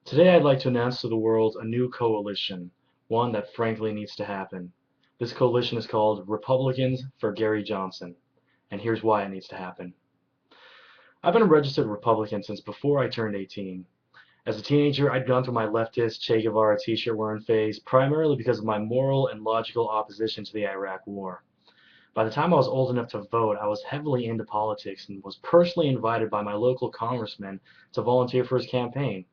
Today I'd like to announce to the world a new coalition, one that frankly needs to happen. This coalition is called Republicans for Gary Johnson, and here's why it needs to happen. I've been a registered Republican since before I turned 18. As a teenager, I'd gone through my leftist Che Guevara t-shirt wearing phase, primarily because of my moral and logical opposition to the Iraq War. By the time I was old enough to vote, I was heavily into politics and was personally invited by my local congressman to volunteer for his campaign.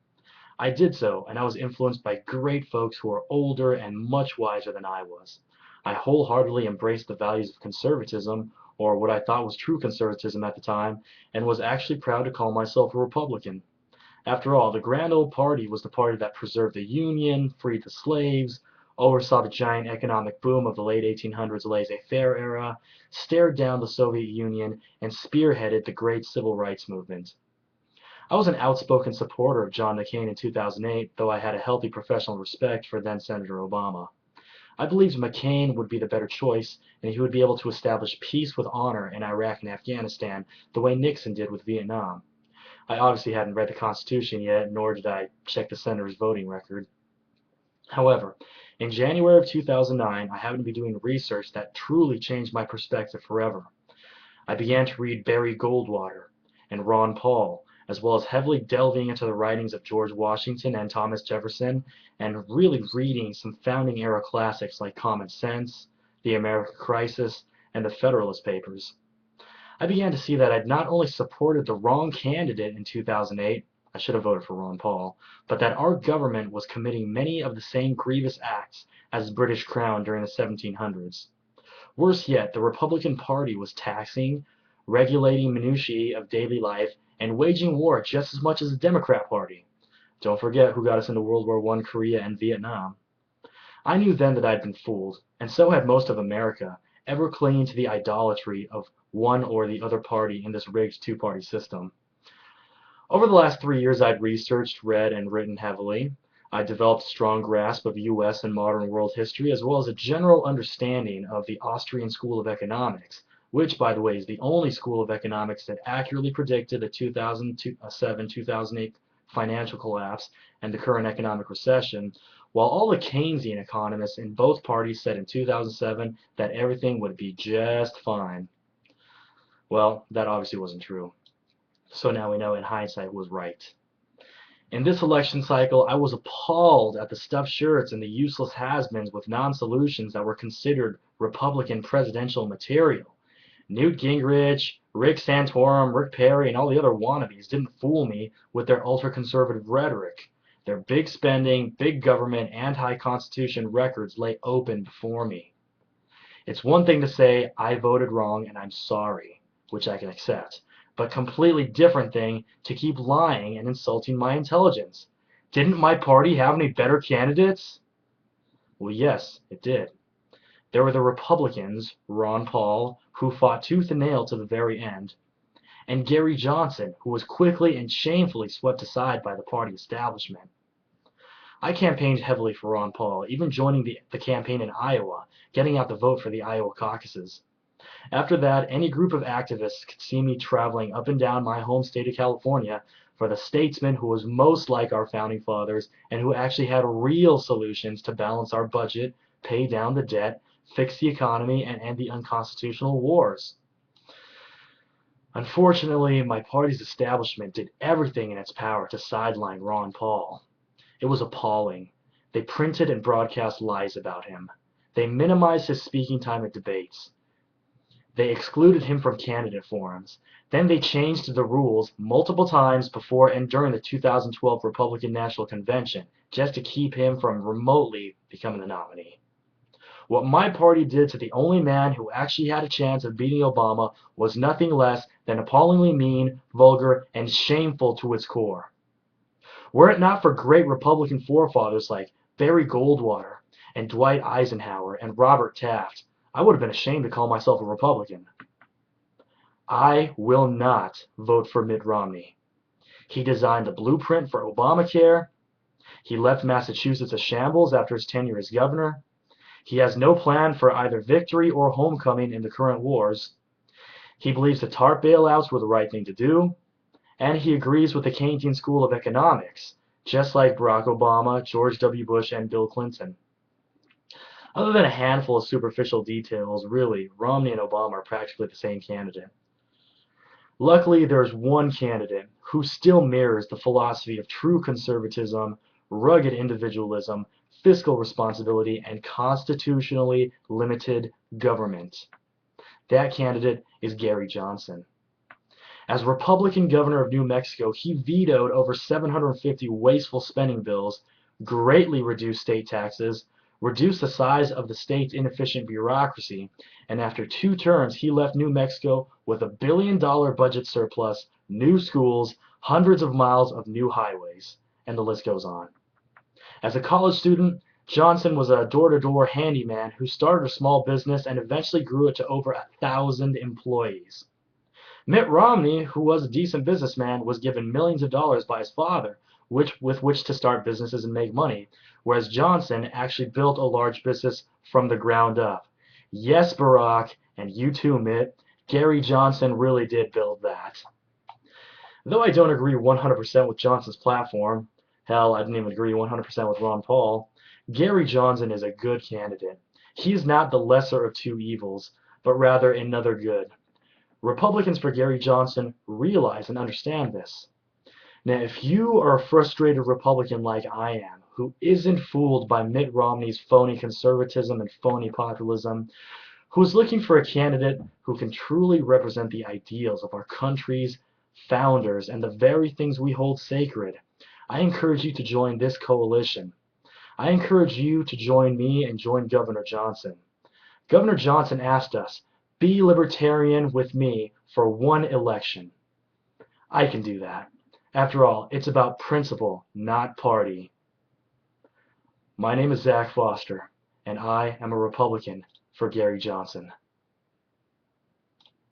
I did so, and I was influenced by great folks who were older and much wiser than I was. I wholeheartedly embraced the values of conservatism, or what I thought was true conservatism at the time, and was actually proud to call myself a Republican. After all, the grand old party was the party that preserved the Union, freed the slaves, oversaw the giant economic boom of the late 1800s laissez-faire era, stared down the Soviet Union, and spearheaded the great civil rights movement. I was an outspoken supporter of John McCain in 2008, though I had a healthy professional respect for then-Senator Obama. I believed McCain would be the better choice, and he would be able to establish peace with honor in Iraq and Afghanistan the way Nixon did with Vietnam. I obviously hadn't read the Constitution yet, nor did I check the senator's voting record. However, in January of 2009, I happened to be doing research that truly changed my perspective forever. I began to read Barry Goldwater and Ron Paul, as well as heavily delving into the writings of George Washington and Thomas Jefferson, and really reading some founding era classics like Common Sense, The American Crisis, and the Federalist Papers. I began to see that I'd not only supported the wrong candidate in 2008, I should have voted for Ron Paul, but that our government was committing many of the same grievous acts as the British Crown during the 1700s. Worse yet, the Republican Party was taxing, regulating minutiae of daily life, and waging war just as much as the Democrat Party. Don't forget who got us into World War I, Korea, and Vietnam. I knew then that I'd been fooled, and so had most of America, ever clinging to the idolatry of one or the other party in this rigged two-party system. Over the last 3 years, I'd researched, read, and written heavily. I developed a strong grasp of US and modern world history, as well as a general understanding of the Austrian School of Economics, which, by the way, is the only school of economics that accurately predicted the 2007-2008 financial collapse and the current economic recession, while all the Keynesian economists in both parties said in 2007 that everything would be just fine. Well, that obviously wasn't true. So now we know in hindsight was right. In this election cycle, I was appalled at the stuffed shirts and the useless has-beens with non-solutions that were considered Republican presidential material. Newt Gingrich, Rick Santorum, Rick Perry, and all the other wannabes didn't fool me with their ultra-conservative rhetoric. Their big spending, big government, anti-constitution records lay open before me. It's one thing to say, I voted wrong and I'm sorry, which I can accept, but completely different thing to keep lying and insulting my intelligence. Didn't my party have any better candidates? Well, yes, it did. There were the Republicans, Ron Paul, who fought tooth and nail to the very end, and Gary Johnson, who was quickly and shamefully swept aside by the party establishment. I campaigned heavily for Ron Paul, even joining the campaign in Iowa, getting out the vote for the Iowa caucuses. After that, any group of activists could see me traveling up and down my home state of California for the statesman who was most like our founding fathers and who actually had real solutions to balance our budget, pay down the debt, fix the economy, and end the unconstitutional wars. Unfortunately, my party's establishment did everything in its power to sideline Ron Paul. It was appalling. They printed and broadcast lies about him. They minimized his speaking time at debates. They excluded him from candidate forums. Then they changed the rules multiple times before and during the 2012 Republican National Convention just to keep him from remotely becoming the nominee. What my party did to the only man who actually had a chance of beating Obama was nothing less than appallingly mean, vulgar, and shameful to its core. Were it not for great Republican forefathers like Barry Goldwater and Dwight Eisenhower and Robert Taft, I would have been ashamed to call myself a Republican. I will not vote for Mitt Romney. He designed the blueprint for Obamacare. He left Massachusetts a shambles after his tenure as governor. He has no plan for either victory or homecoming in the current wars. He believes the TARP bailouts were the right thing to do. And he agrees with the Keynesian School of Economics just like Barack Obama, George W. Bush, and Bill Clinton. Other than a handful of superficial details, really, Romney and Obama are practically the same candidate. Luckily, there is one candidate who still mirrors the philosophy of true conservatism, rugged individualism, fiscal responsibility, and constitutionally limited government. That candidate is Gary Johnson. As Republican governor of New Mexico, he vetoed over 750 wasteful spending bills, greatly reduced state taxes, reduced the size of the state's inefficient bureaucracy, and after 2 terms, he left New Mexico with $1 billion budget surplus, new schools, hundreds of miles of new highways, and the list goes on. As a college student, Johnson was a door-to-door handyman who started a small business and eventually grew it to over 1,000 employees. Mitt Romney, who was a decent businessman, was given millions of dollars by his father with which to start businesses and make money, whereas Johnson actually built a large business from the ground up. Yes, Barack, and you too, Mitt, Gary Johnson really did build that. Though I don't agree 100% with Johnson's platform, hell, I didn't even agree 100% with Ron Paul, Gary Johnson is a good candidate. He is not the lesser of two evils, but rather another good. Republicans for Gary Johnson realize and understand this. Now, if you are a frustrated Republican like I am, who isn't fooled by Mitt Romney's phony conservatism and phony populism, who is looking for a candidate who can truly represent the ideals of our country's founders and the very things we hold sacred, I encourage you to join this coalition. I encourage you to join me and join Governor Johnson. Governor Johnson asked us, be libertarian with me for one election. I can do that. After all, it's about principle, not party. My name is Zach Foster, and I am a Republican for Gary Johnson.